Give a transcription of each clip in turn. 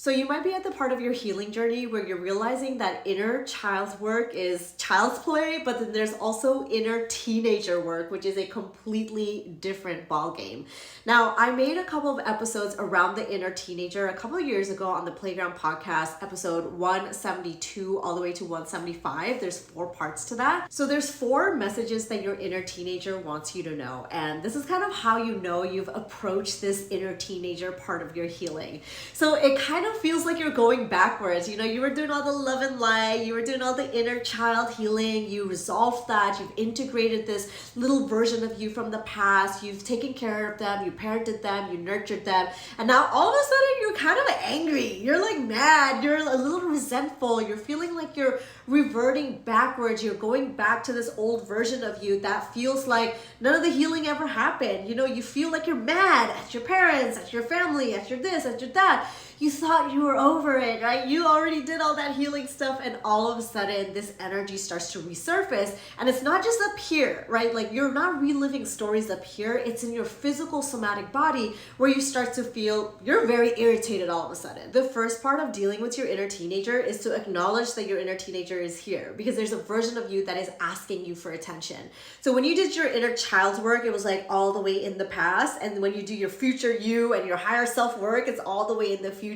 So you might be at the part of your healing journey where you're realizing that inner child work is child's play, but then there's also inner teenager work, which is a completely different ballgame. Now, I made a couple of episodes around the inner teenager a couple of years ago on the Playground podcast, episode 172 all the way to 175. There's 4 parts to that. So there's 4 messages that your inner teenager wants you to know. And this is kind of how you know you've approached this inner teenager part of your healing. So it kind of feels like you're going backwards. You know, you were doing all the love and light, you were doing all the inner child healing, you resolved that, you've integrated this little version of you from the past, you've taken care of them, you parented them, you nurtured them, and now all of a sudden you're kind of angry, you're like mad, you're a little resentful, you're feeling like you're reverting backwards, you're going back to this old version of you that feels like none of the healing ever happened. You know, you feel like you're mad at your parents, at your family, at your this, at your that. You thought you were over it, right? You already did all that healing stuff, and all of a sudden this energy starts to resurface, and it's not just up here, right? Like, you're not reliving stories up here, it's in your physical somatic body where you start to feel you're very irritated all of a sudden. The first part of dealing with your inner teenager is to acknowledge that your inner teenager is here, because there's a version of you that is asking you for attention. So when you did your inner child's work, it was like all the way in the past, and when you do your future you and your higher self work, it's all the way in the future.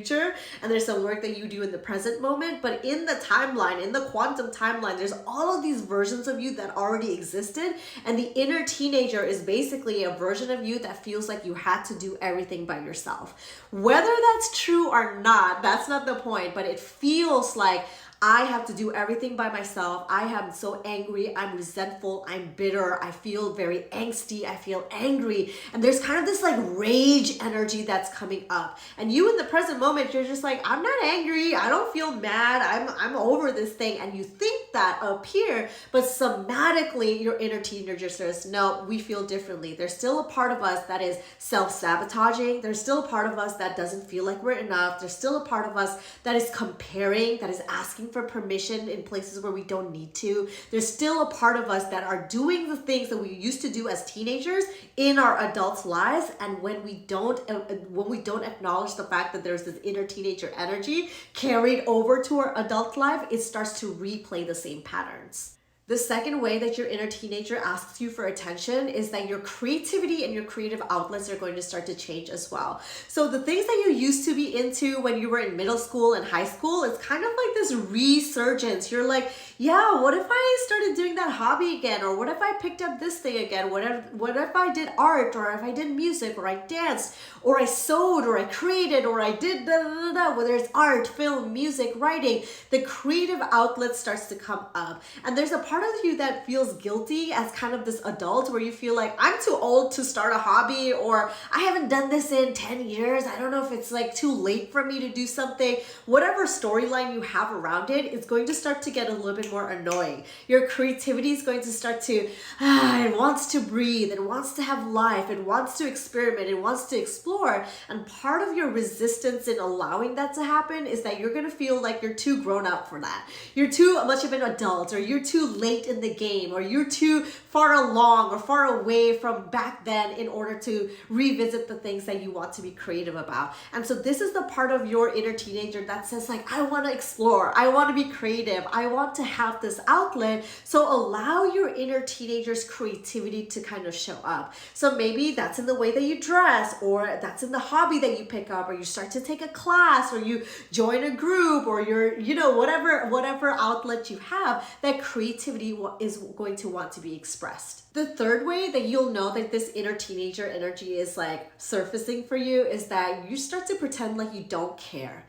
And there's some work that you do in the present moment, but in the timeline, in the quantum timeline, there's all of these versions of you that already existed, and the inner teenager is basically a version of you that feels like you had to do everything by yourself. Whether that's true or not, that's not the point, but it feels like I have to do everything by myself. I am so angry, I'm resentful, I'm bitter, I feel very angsty, I feel angry. And there's kind of this like rage energy that's coming up. And you in the present moment, you're just like, I'm not angry, I don't feel mad, I'm over this thing. And you think that up here, but somatically your inner teenager says, no, we feel differently. There's still a part of us that is self-sabotaging. There's still a part of us that doesn't feel like we're enough. There's still a part of us that is comparing, that is asking for permission in places where we don't need to. There's still a part of us that are doing the things that we used to do as teenagers in our adult lives, and when we don't acknowledge the fact that there's this inner teenager energy carried over to our adult life, it starts to replay the same patterns. The second way that your inner teenager asks you for attention is that your creativity and your creative outlets are going to start to change as well. So the things that you used to be into when you were in middle school and high school, it's kind of like this resurgence. You're like, yeah, what if I started doing that hobby again? Or what if I picked up this thing again? What if I did art, or if I did music, or I danced, or I sewed, or I created, or I did da da da da, whether it's art, film, music, writing, the creative outlet starts to come up. And there's a part of you that feels guilty as kind of this adult where you feel like, I'm too old to start a hobby, or I haven't done this in 10 years. I don't know if it's like too late for me to do something. Whatever storyline you have around it, it's going to start to get a little bit more annoying. Your creativity is going to start to, it wants to breathe, it wants to have life, it wants to experiment, it wants to explore. And part of your resistance in allowing that to happen is that you're going to feel like you're too grown up for that. You're too much of an adult, or you're too late in the game, or you're too far along or far away from back then in order to revisit the things that you want to be creative about. And so this is the part of your inner teenager that says like, I want to explore, I want to be creative, I want to have this outlet. So allow your inner teenager's creativity to kind of show up. So maybe that's in the way that you dress, or that's in the hobby that you pick up, or you start to take a class, or you join a group, or you're, you know, whatever outlet you have, that creativity is going to want to be expressed. The third way that you'll know that this inner teenager energy is like surfacing for you is that you start to pretend like you don't care.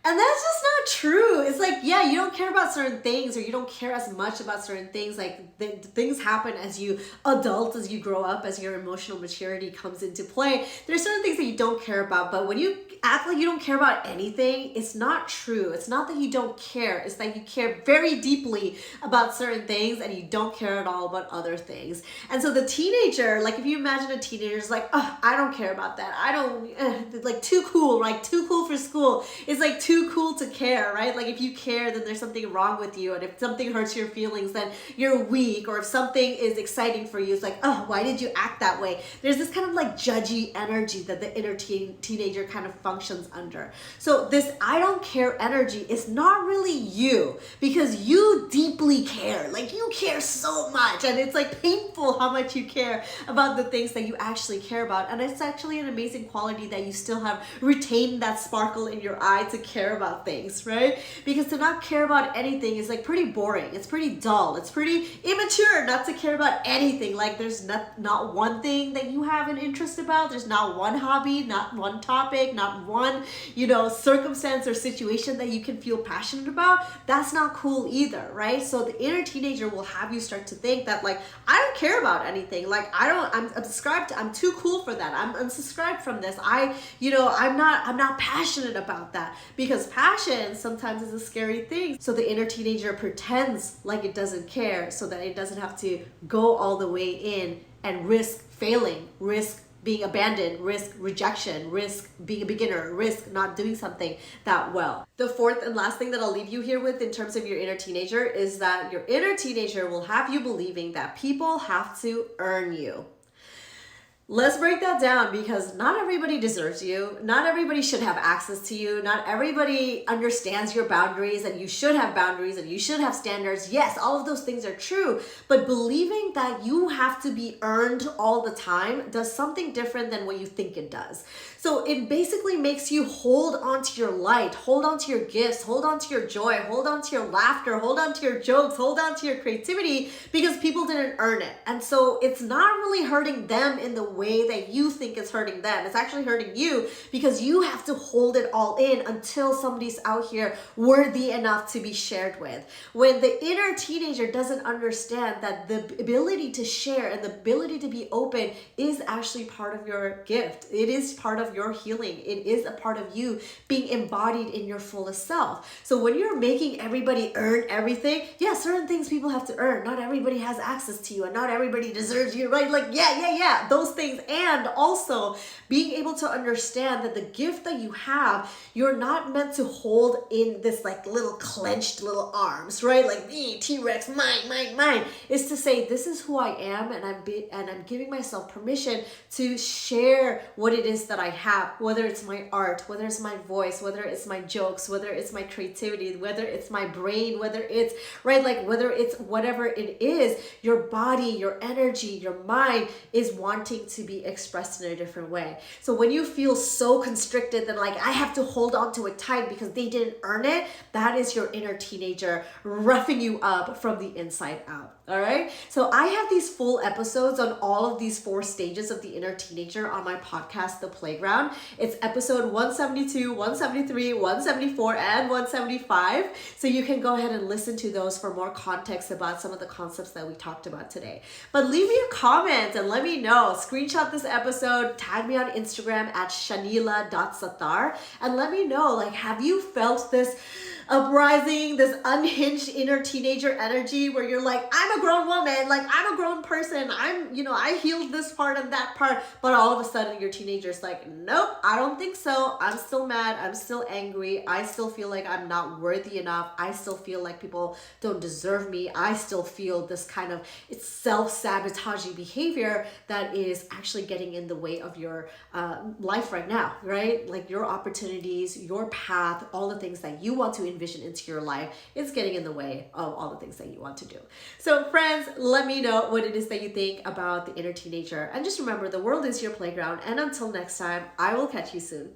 And that's just not true. It's like, yeah, you don't care about certain things, or you don't care as much about certain things. Like things happen as you adult, as you grow up, as your emotional maturity comes into play. There's certain things that you don't care about, but when you act like you don't care about anything, it's not true. It's not that you don't care. It's that you care very deeply about certain things and you don't care at all about other things. And so the teenager, like if you imagine a teenager is like, oh, I don't care about that. I don't, like too cool, like too cool for school. It's like too too cool to care, right? Like if you care, then there's something wrong with you. And if something hurts your feelings, then you're weak. Or if something is exciting for you, it's like, oh, why did you act that way? There's this kind of like judgy energy that the inner teenager kind of functions under. So this I don't care energy is not really you, because you deeply care. Like you care so much, and it's like painful how much you care about the things that you actually care about. And it's actually an amazing quality that you still have retained that sparkle in your eye to care about things, right? Because to not care about anything is like pretty boring. It's pretty dull. It's pretty immature not to care about anything. Like there's not one thing that you have an interest about. There's not one hobby, not one topic, not one, circumstance or situation that you can feel passionate about. That's not cool either, right? So the inner teenager will have you start to think that like, I don't care about anything. Like I'm subscribed to, I'm too cool for that. I'm unsubscribed from this. I'm not passionate about that, because passion sometimes is a scary thing. So the inner teenager pretends like it doesn't care so that it doesn't have to go all the way in and risk failing, risk being abandoned, risk rejection, risk being a beginner, risk not doing something that well. The fourth and last thing that I'll leave you here with in terms of your inner teenager is that your inner teenager will have you believing that people have to earn you. Let's break that down, because not everybody deserves you. Not everybody should have access to you. Not everybody understands your boundaries, and you should have boundaries and you should have standards. Yes, all of those things are true, but believing that you have to be earned all the time does something different than what you think it does. So it basically makes you hold on to your light, hold on to your gifts, hold on to your joy, hold on to your laughter, hold on to your jokes, hold on to your creativity, because people didn't earn it. And so it's not really hurting them in the way that you think it's hurting them. It's actually hurting you, because you have to hold it all in until somebody's out here worthy enough to be shared with. When the inner teenager doesn't understand that the ability to share and the ability to be open is actually part of your gift. It is part of your healing. It is a part of you being embodied in your fullest self. So when you're making everybody earn everything, yeah, certain things people have to earn. Not everybody has access to you, and not everybody deserves you, right? Like, yeah, those things. And also being able to understand that the gift that you have, you're not meant to hold in this like little clenched little arms, right? Like me, T-Rex, mine. Is to say, this is who I am, and I'm giving myself permission to share what it is that I have, whether it's my art, whether it's my voice, whether it's my jokes, whether it's my creativity, whether it's my brain, whether it's, right, like whether it's whatever it is, your body, your energy, your mind is wanting to be expressed in a different way. So when you feel so constricted that like I have to hold on to it tight because they didn't earn it, that is your inner teenager roughing you up from the inside out. All right. So I have these full episodes on all of these 4 stages of the inner teenager on my podcast, The Playground. It's episode 172, 173, 174, and 175. So you can go ahead and listen to those for more context about some of the concepts that we talked about today. But leave me a comment and let me know. Screenshot this episode, tag me on Instagram at shanila.satar, and let me know, like, have you felt this uprising, this unhinged inner teenager energy where you're like, I'm a grown woman, like I'm a grown person, I healed this part and that part, but all of a sudden your teenager's like, nope, I don't think so. I'm still mad. I'm still angry. I still feel like I'm not worthy enough. I still feel like people don't deserve me. I still feel this kind of self-sabotaging behavior that is actually getting in the way of your life right now, right? Like your opportunities, your path, all the things that you want to envision into your life is getting in the way of all the things that you want to do. So friends, let me know what it is that you think about the inner teenager. And just remember, the world is your playground. And until next time, I will catch you soon.